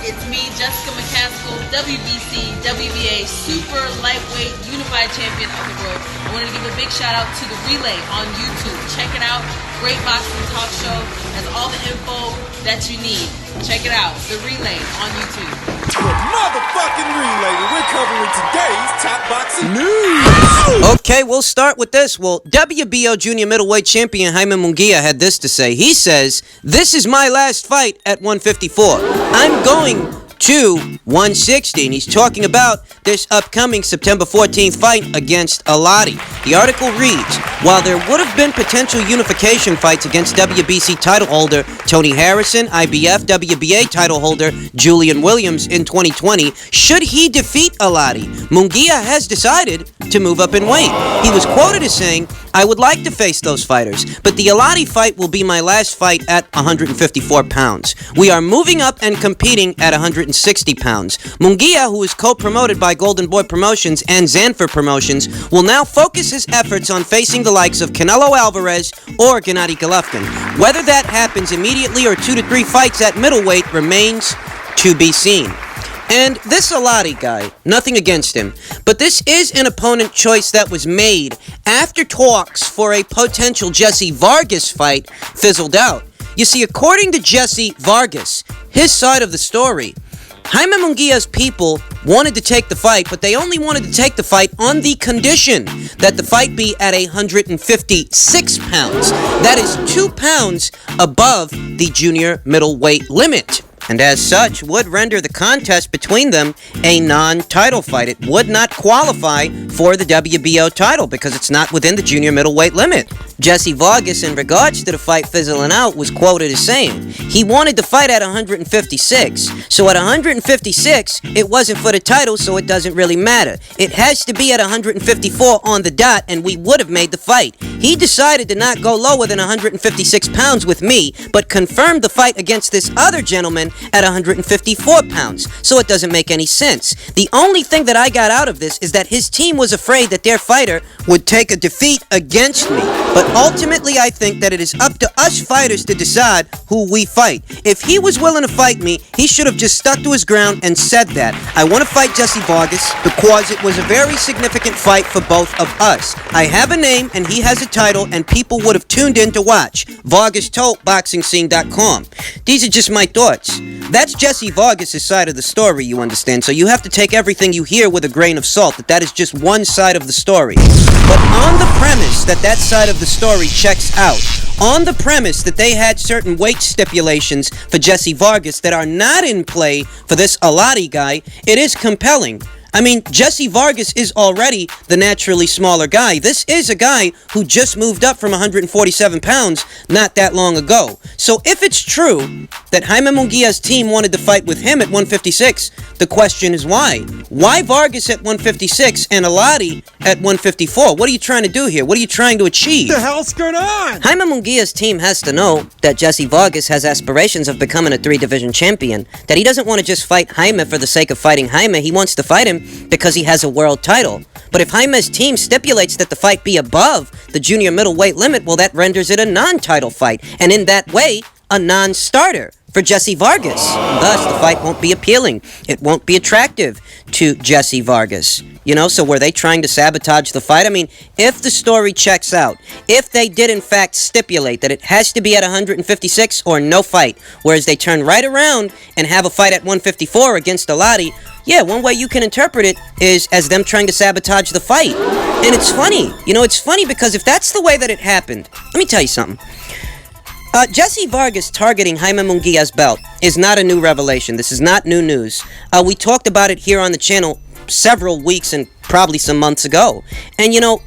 It's me, Jessica McCaskill, WBC, WBA, Super Lightweight Unified Champion of the World. I wanted to give a big shout out to The Relay on YouTube. Check it out. Great boxing talk show. Has all the info that you need. Check it out. The Relay on YouTube. Motherfucking Relay. We're covering today's top boxing news. Okay, we'll start with this. Well, WBO junior middleweight champion Jaime Munguia had this to say. He says, "This is my last fight at 154. I'm going to 160. And he's talking about this upcoming September 14th fight against Alati. The article reads, while there would have been potential unification fights against WBC title holder Tony Harrison, IBF, WBA title holder Julian Williams in 2020, should he defeat Alati, Munguia has decided to move up in weight. He was quoted as saying, I would like to face those fighters, but the Alati fight will be my last fight at 154 pounds. We are moving up and competing at 160 pounds. Munguia, who is co-promoted by Golden Boy Promotions and Zanfer Promotions, will now focus his efforts on facing the likes of Canelo Alvarez or Gennady Golovkin. Whether that happens immediately or 2 to 3 fights at middleweight remains to be seen. And this Alati guy, nothing against him, but this is an opponent choice that was made after talks for a potential Jesse Vargas fight fizzled out. You see, according to Jesse Vargas, his side of the story, Jaime Munguia's people wanted to take the fight, but they only wanted to take the fight on the condition that the fight be at 156 pounds. That is 2 pounds above the junior middleweight limit. And as such, would render the contest between them a non-title fight. It would not qualify for the WBO title because it's not within the junior middleweight limit. Jesse Vargas, in regards to the fight fizzling out, was quoted as saying, he wanted to fight at 156. So at 156, it wasn't for the title, so it doesn't really matter. It has to be at 154 on the dot, and we would have made the fight. He decided to not go lower than 156 pounds with me, but confirmed the fight against this other gentleman at 154 pounds, so it doesn't make any sense. The only thing that I got out of this is that his team was afraid that their fighter would take a defeat against me, but ultimately I think that it is up to us fighters to decide who we fight. If he was willing to fight me, he should have just stuck to his ground and said that. I want to fight Jesse Vargas because it was a very significant fight for both of us. I have a name and he has a title and people would have tuned in to watch. Vargas told BoxingScene.com. These are just my thoughts. That's Jesse Vargas' side of the story, you understand, so you have to take everything you hear with a grain of salt, that is just one side of the story. But on the premise that that side of the story checks out, on the premise that they had certain weight stipulations for Jesse Vargas that are not in play for this Alati guy, it is compelling. I mean, Jesse Vargas is already the naturally smaller guy. This is a guy who just moved up from 147 pounds not that long ago. So if it's true that Jaime Munguia's team wanted to fight with him at 156, the question is why? Why Vargas at 156 and Alati at 154? What are you trying to do here? What are you trying to achieve? What the hell's going on? Jaime Munguia's team has to know that Jesse Vargas has aspirations of becoming a 3-division champion, that he doesn't want to just fight Jaime for the sake of fighting Jaime. He wants to fight him because he has a world title. But if Jaime's team stipulates that the fight be above the junior middleweight limit, well, that renders it a non-title fight, and in that way, a non-starter for Jesse Vargas. Thus, the fight won't be appealing. It won't be attractive to Jesse Vargas. You know, so were they trying to sabotage the fight? I mean, if the story checks out, if they did in fact stipulate that it has to be at 156 or no fight, whereas they turn right around and have a fight at 154 against Alati, yeah, one way you can interpret it is as them trying to sabotage the fight. And it's funny. You know, it's funny because if that's the way that it happened, let me tell you something. Jesse Vargas targeting Jaime Munguia's belt is not a new revelation. This is not new news. We talked about it here on the channel several weeks and probably some months ago. And, you know,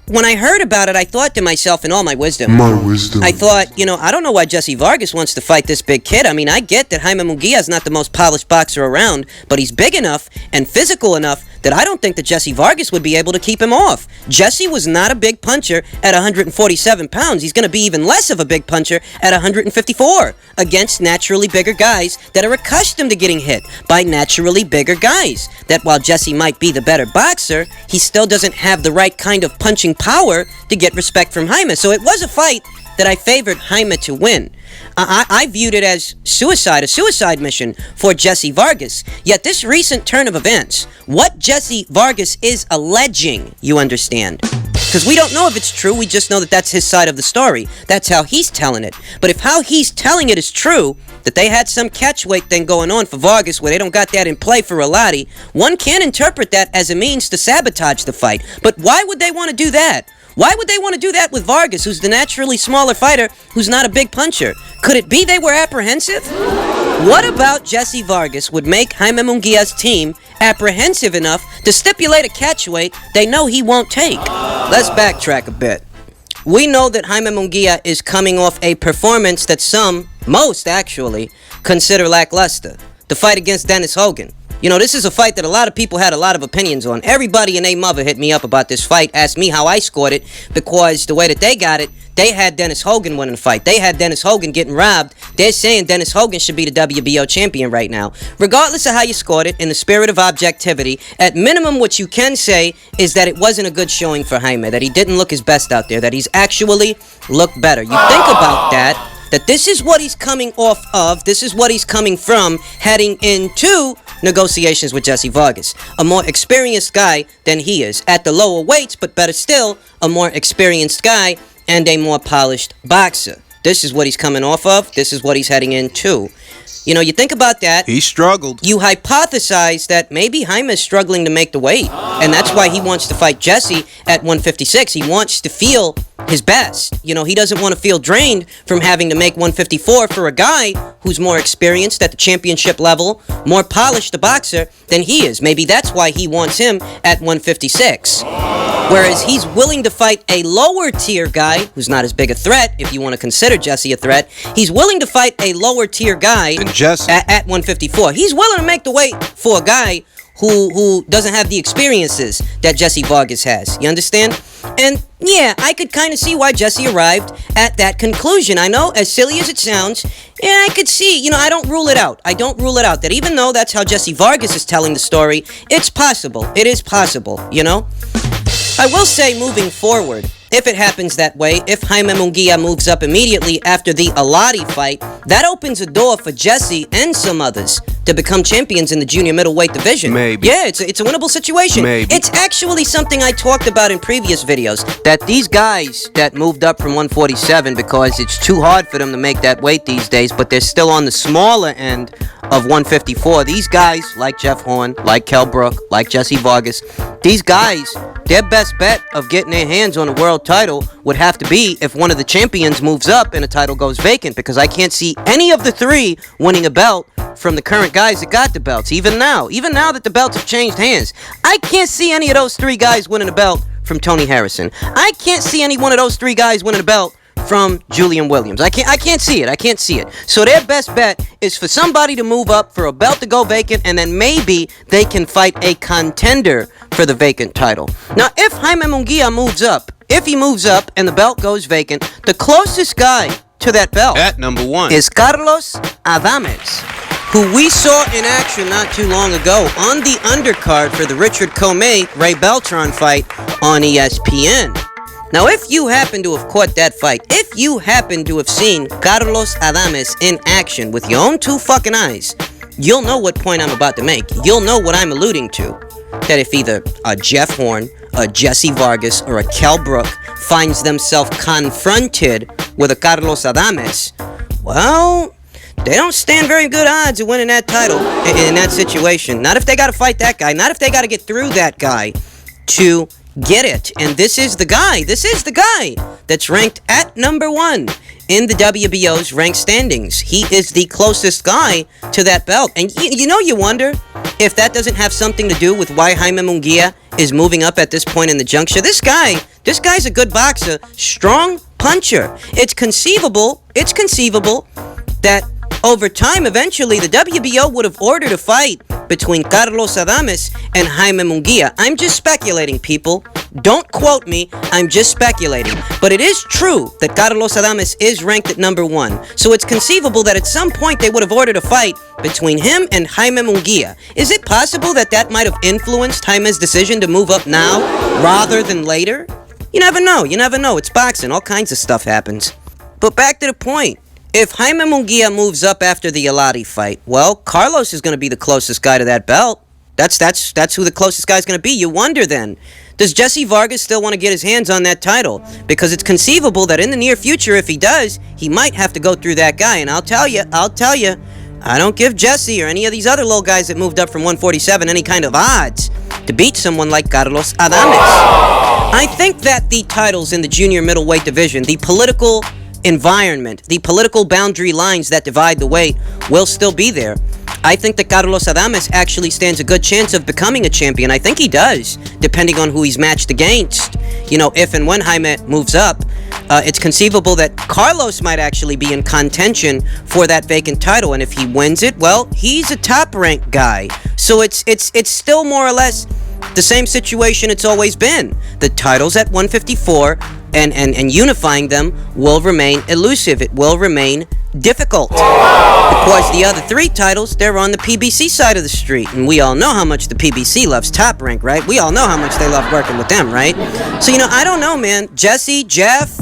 when I heard about it, I thought to myself, in all my wisdom, I thought, you know, I don't know why Jesse Vargas wants to fight this big kid. I mean, I get that Jaime Munguia is not the most polished boxer around, but he's big enough and physical enough that I don't think that Jesse Vargas would be able to keep him off. Jesse was not a big puncher at 147 pounds. He's going to be even less of a big puncher at 154 against naturally bigger guys that are accustomed to getting hit by naturally bigger guys. That while Jesse might be the better boxer, he still doesn't have the right kind of punching power to get respect from Jaime. So it was a fight that I favored Jaime to win. I viewed it as a suicide mission for Jesse Vargas. Yet this recent turn of events, what Jesse Vargas is alleging, you understand? Because we don't know if it's true, we just know that that's his side of the story. That's how he's telling it. But if how he's telling it is true, that they had some catchweight thing going on for Vargas where they don't got that in play for Alati, one can interpret that as a means to sabotage the fight. But why would they want to do that? Why would they want to do that with Vargas, who's the naturally smaller fighter, who's not a big puncher? Could it be they were apprehensive? What about Jesse Vargas would make Jaime Munguia's team apprehensive enough to stipulate a catchweight they know he won't take? Let's backtrack a bit. We know that Jaime Munguia is coming off a performance that most actually, consider lackluster. The fight against Dennis Hogan. You know, this is a fight that a lot of people had a lot of opinions on. Everybody and their mother hit me up about this fight, asked me how I scored it, because the way that they got it, they had Dennis Hogan winning the fight. They had Dennis Hogan getting robbed. They're saying Dennis Hogan should be the WBO champion right now. Regardless of how you scored it, in the spirit of objectivity, at minimum what you can say is that it wasn't a good showing for Jaime, that he didn't look his best out there, that he's actually looked better. You think about that this is what he's coming off of, this is what he's coming from, heading into negotiations with Jesse Vargas. A more experienced guy than he is. At the lower weights, but better still, a more experienced guy and a more polished boxer. This is what he's coming off of. This is what he's heading into. You know, you think about that. He struggled. You hypothesize that maybe Jaime is struggling to make the weight. And that's why he wants to fight Jesse at 156. He wants to feel his best. You know, he doesn't want to feel drained from having to make 154 for a guy who's more experienced at the championship level, more polished a boxer than he is. Maybe that's why he wants him at 156. Whereas he's willing to fight a lower tier guy who's not as big a threat, if you want to consider Jesse a threat. He's willing to fight a lower tier guy at 154. He's willing to make the weight for a guy who doesn't have the experiences that Jesse Vargas has. You understand? And yeah, I could kind of see why Jesse arrived at that conclusion. I know, as silly as it sounds, yeah, I could see, you know, I don't rule it out. I don't rule it out that even though that's how Jesse Vargas is telling the story, it's possible. It is possible, you know? I will say, moving forward, if it happens that way, if Jaime Munguia moves up immediately after the Alati fight, that opens a door for Jesse and some others to become champions in the junior middleweight division. Maybe. Yeah, it's a winnable situation. Maybe. It's actually something I talked about in previous videos, that these guys that moved up from 147 because it's too hard for them to make that weight these days, but they're still on the smaller end of 154. These guys, like Jeff Horn, like Kell Brook, like Jesse Vargas, these guys, their best bet of getting their hands on a world title would have to be if one of the champions moves up and a title goes vacant, because I can't see any of the three winning a belt from the current guys that got the belts. Even now that the belts have changed hands, I can't see any of those three guys winning a belt from Tony Harrison. I can't see any one of those three guys winning a belt from Julian Williams. I can't see it. So their best bet is for somebody to move up, for a belt to go vacant, and then maybe they can fight a contender for the vacant title. Now, if Jaime Munguia moves up, and the belt goes vacant, the closest guy to that belt at number 1 is Carlos Adamas, who we saw in action not too long ago on the undercard for the Richard Comey-Ray Beltran fight on ESPN. Now, if you happen to have caught that fight, if you happen to have seen Carlos Adamas in action with your own two fucking eyes, you'll know what point I'm about to make. You'll know what I'm alluding to. That if either a Jeff Horn, a Jesse Vargas, or a Kell Brook finds themselves confronted with a Carlos Adamas, well, they don't stand very good odds of winning that title in that situation. Not if they got to fight that guy. Not if they got to get through that guy to get it. And this is the guy that's ranked at number 1 in the WBO's ranked standings. He is the closest guy to that belt. And you wonder if that doesn't have something to do with why Jaime Munguia is moving up at this point in the juncture. This guy's a good boxer, strong puncher. It's conceivable that over time, eventually, the WBO would have ordered a fight between Carlos Adamas and Jaime Munguia. I'm just speculating, people. Don't quote me. I'm just speculating. But it is true that Carlos Adamas is ranked at number 1. So it's conceivable that at some point they would have ordered a fight between him and Jaime Munguia. Is it possible that might have influenced Jaime's decision to move up now rather than later? You never know. It's boxing. All kinds of stuff happens. But back to the point. If Jaime Munguia moves up after the Eladi fight, well, Carlos is going to be the closest guy to that belt. That's who the closest guy's going to be. You wonder then, does Jesse Vargas still want to get his hands on that title? Because it's conceivable that in the near future, if he does, he might have to go through that guy. And I'll tell you, I don't give Jesse or any of these other little guys that moved up from 147 any kind of odds to beat someone like Carlos Adamas. I think that the titles in the junior middleweight division, the political environment, the political boundary lines that divide the weight will still be there. I think that Carlos Adamas actually stands a good chance of becoming a champion. I think he does, depending on who he's matched against. You know, if and when Jaime moves up, it's conceivable that Carlos might actually be in contention for that vacant title. And if he wins it, well, he's a top-ranked guy. So it's still more or less the same situation it's always been. The titles at 154 and unifying them will remain elusive. It will remain difficult. Because the other three titles, they're on the PBC side of the street. And we all know how much the PBC loves Top Rank, right? We all know how much they love working with them, right? So, I don't know, man. Jesse, Jeff,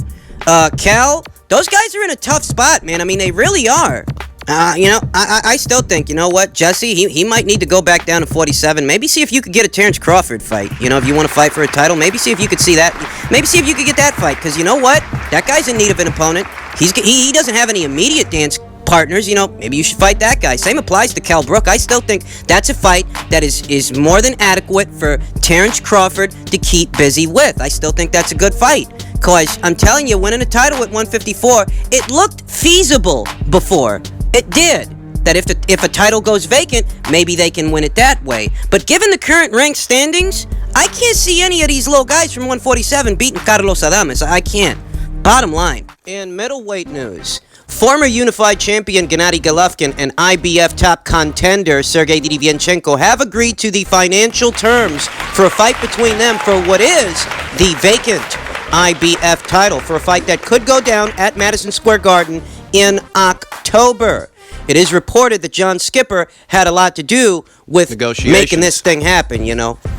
Cal, those guys are in a tough spot, man. I mean, they really are. I still think, you know what, Jesse, he might need to go back down to 47. Maybe see if you could get a Terrence Crawford fight. If you want to fight for a title, maybe see if you could see that. Maybe see if you could get that fight. Because you know what? That guy's in need of an opponent. He doesn't have any immediate dance partners. Maybe you should fight that guy. Same applies to Cal Brook. I still think that's a fight that is more than adequate for Terrence Crawford to keep busy with. I still think that's a good fight. Because I'm telling you, winning a title at 154, it looked feasible before. It did. That if a title goes vacant, maybe they can win it that way. But given the current ranked standings, I can't see any of these little guys from 147 beating Carlos Adamas. I can't. Bottom line. In middleweight news, former unified champion Gennady Golovkin and IBF top contender Sergey Derevyanchenko have agreed to the financial terms for a fight between them for what is the vacant IBF title, for a fight that could go down at Madison Square Garden in October. It is reported that John Skipper had a lot to do with making this thing happen,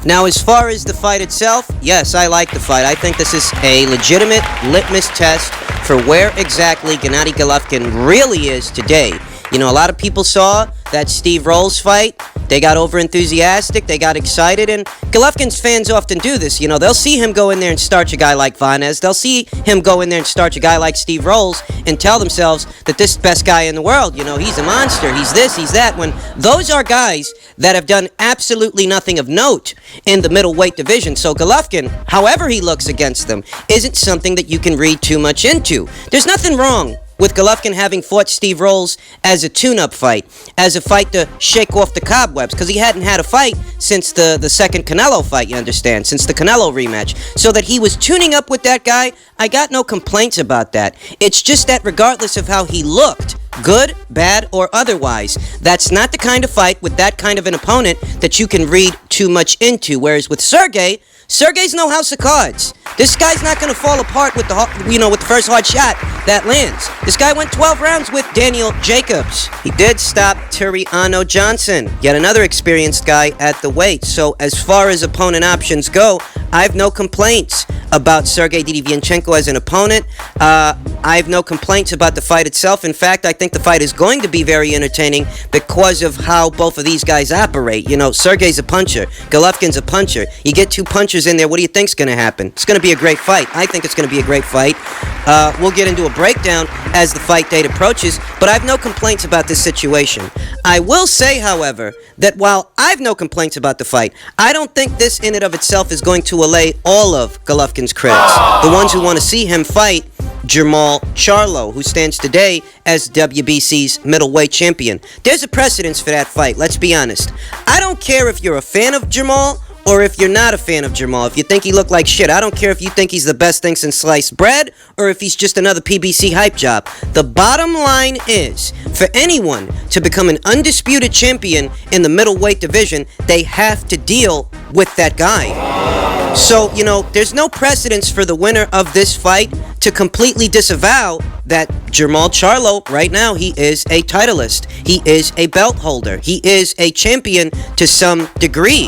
Now, as far as the fight itself, yes, I like the fight. I think this is a legitimate litmus test for where exactly Gennady Golovkin really is today. A lot of people saw that Steve Rolls fight. They got over-enthusiastic. They got excited. And Golovkin's fans often do this. They'll see him go in there and starch a guy like Vargas. They'll see him go in there and starch a guy like Steve Rolls and tell themselves that this is the best guy in the world. He's a monster. He's this, he's that. When those are guys that have done absolutely nothing of note in the middleweight division. So Golovkin, however he looks against them, isn't something that you can read too much into. There's nothing wrong with Golovkin having fought Steve Rolls as a tune-up fight, as a fight to shake off the cobwebs, because he hadn't had a fight since the second Canelo fight, you understand, since the Canelo rematch. So that he was tuning up with that guy, I got no complaints about that. It's just that regardless of how he looked, good, bad, or otherwise, that's not the kind of fight with that kind of an opponent that you can read too much into. Whereas with Sergey's no house of cards. This guy's not going to fall apart with the first hard shot that lands. This guy went 12 rounds with Daniel Jacobs. He did stop Turiano Johnson, yet another experienced guy at the weight. So as far as opponent options go, I have no complaints about Sergey Derevyanchenko as an opponent. I have no complaints about the fight itself. In fact, I think the fight is going to be very entertaining because of how both of these guys operate. Sergey's a puncher. Golovkin's a puncher. You get two punchers in there, what do you think's going to happen? It's going to be a great fight. I think it's going to be a great fight. We'll get into a breakdown as the fight date approaches, but I have no complaints about this situation. I will say, however, that while I have no complaints about the fight, I don't think this in and of itself is going to allay all of Golovkin's critics. The ones who want to see him fight Jermall Charlo, who stands today as WBC's middleweight champion. There's a precedence for that fight, let's be honest. I don't care if you're a fan of Jermall or if you're not a fan of Jermall. If you think he looked like shit, I don't care if you think he's the best thing since sliced bread or if he's just another PBC hype job. The bottom line is, for anyone to become an undisputed champion in the middleweight division, they have to deal with that guy. So, there's no precedence for the winner of this fight to completely disavow that Jermall Charlo, right now, he is a titleist. He is a belt holder. He is a champion to some degree.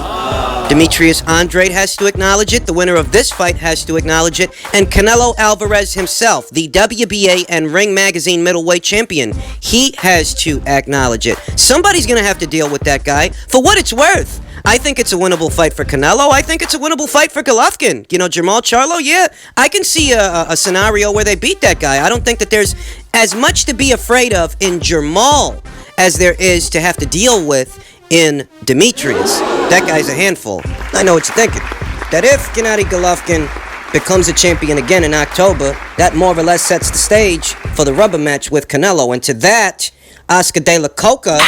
Demetrius Andrade has to acknowledge it. The winner of this fight has to acknowledge it. And Canelo Alvarez himself, the WBA and Ring Magazine middleweight champion, he has to acknowledge it. Somebody's going to have to deal with that guy. For what it's worth, I think it's a winnable fight for Canelo. I think it's a winnable fight for Golovkin. You know, Jermall Charlo, yeah, I can see a scenario where they beat that guy. I don't think that there's as much to be afraid of in Jermall as there is to have to deal with in Demetrius. That guy's a handful. I know what you're thinking. That if Gennady Golovkin becomes a champion again in October, that more or less sets the stage for the rubber match with Canelo. And to that, Oscar De La Coca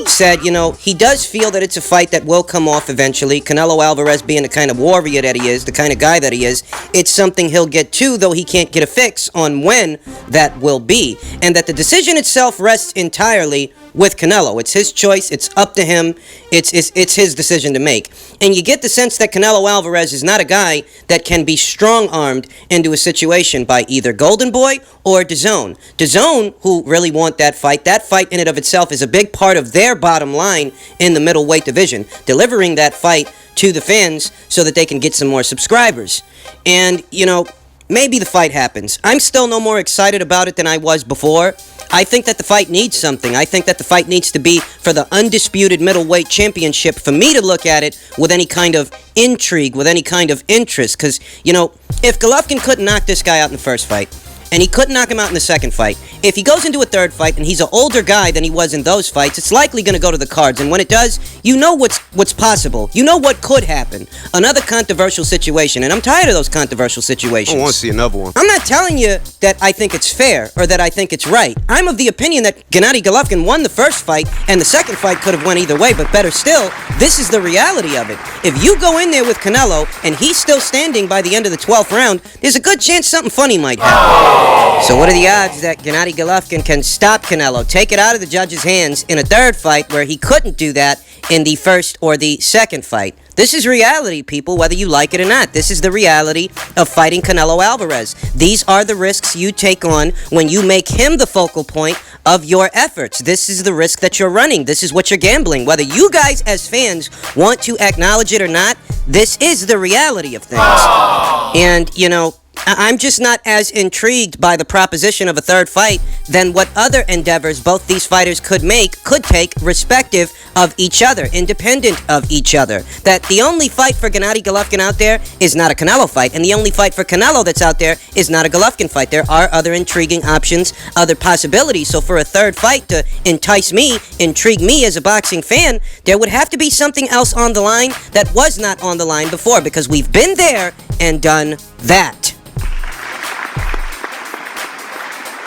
said, you know, he does feel that it's a fight that will come off eventually. Canelo Alvarez being the kind of warrior that he is, the kind of guy that he is, it's something he'll get to, though he can't get a fix on when that will be. And that the decision itself rests entirely with Canelo. It's his choice. It's up to him. It's his decision to make. And you get the sense that Canelo Alvarez is not a guy that can be strong-armed into a situation by either Golden Boy or DAZN. DAZN, who really want that fight in and of itself is a big part of their bottom line in the middleweight division, delivering that fight to the fans so that they can get some more subscribers. And, you know, maybe the fight happens. I'm still no more excited about it than I was before. I think that the fight needs something. I think that the fight needs to be for the undisputed middleweight championship for me to look at it with any kind of intrigue, with any kind of interest. Because, you know, if Golovkin couldn't knock this guy out in the first fight, and he couldn't knock him out in the second fight, if he goes into a third fight and he's an older guy than he was in those fights, it's likely going to go to the cards. And when it does, you know what's possible. You know what could happen. Another controversial situation. And I'm tired of those controversial situations. I want to see another one. I'm not telling you that I think it's fair or that I think it's right. I'm of the opinion that Gennady Golovkin won the first fight and the second fight could have went either way. But better still, this is the reality of it. If you go in there with Canelo and he's still standing by the end of the 12th round, there's a good chance something funny might happen. So what are the odds that Gennady Golovkin can stop Canelo, take it out of the judge's hands in a third fight where he couldn't do that in the first or the second fight? This is reality, people, whether you like it or not. This is the reality of fighting Canelo Alvarez. These are the risks you take on when you make him the focal point of your efforts. This is the risk that you're running. This is what you're gambling. Whether you guys as fans want to acknowledge it or not, this is the reality of things. And, you know, I'm just not as intrigued by the proposition of a third fight than what other endeavors both these fighters could take, respective of each other, independent of each other. That the only fight for Gennady Golovkin out there is not a Canelo fight, and the only fight for Canelo that's out there is not a Golovkin fight. There are other intriguing options, other possibilities. So for a third fight to entice me, intrigue me as a boxing fan, there would have to be something else on the line that was not on the line before, because we've been there and done that.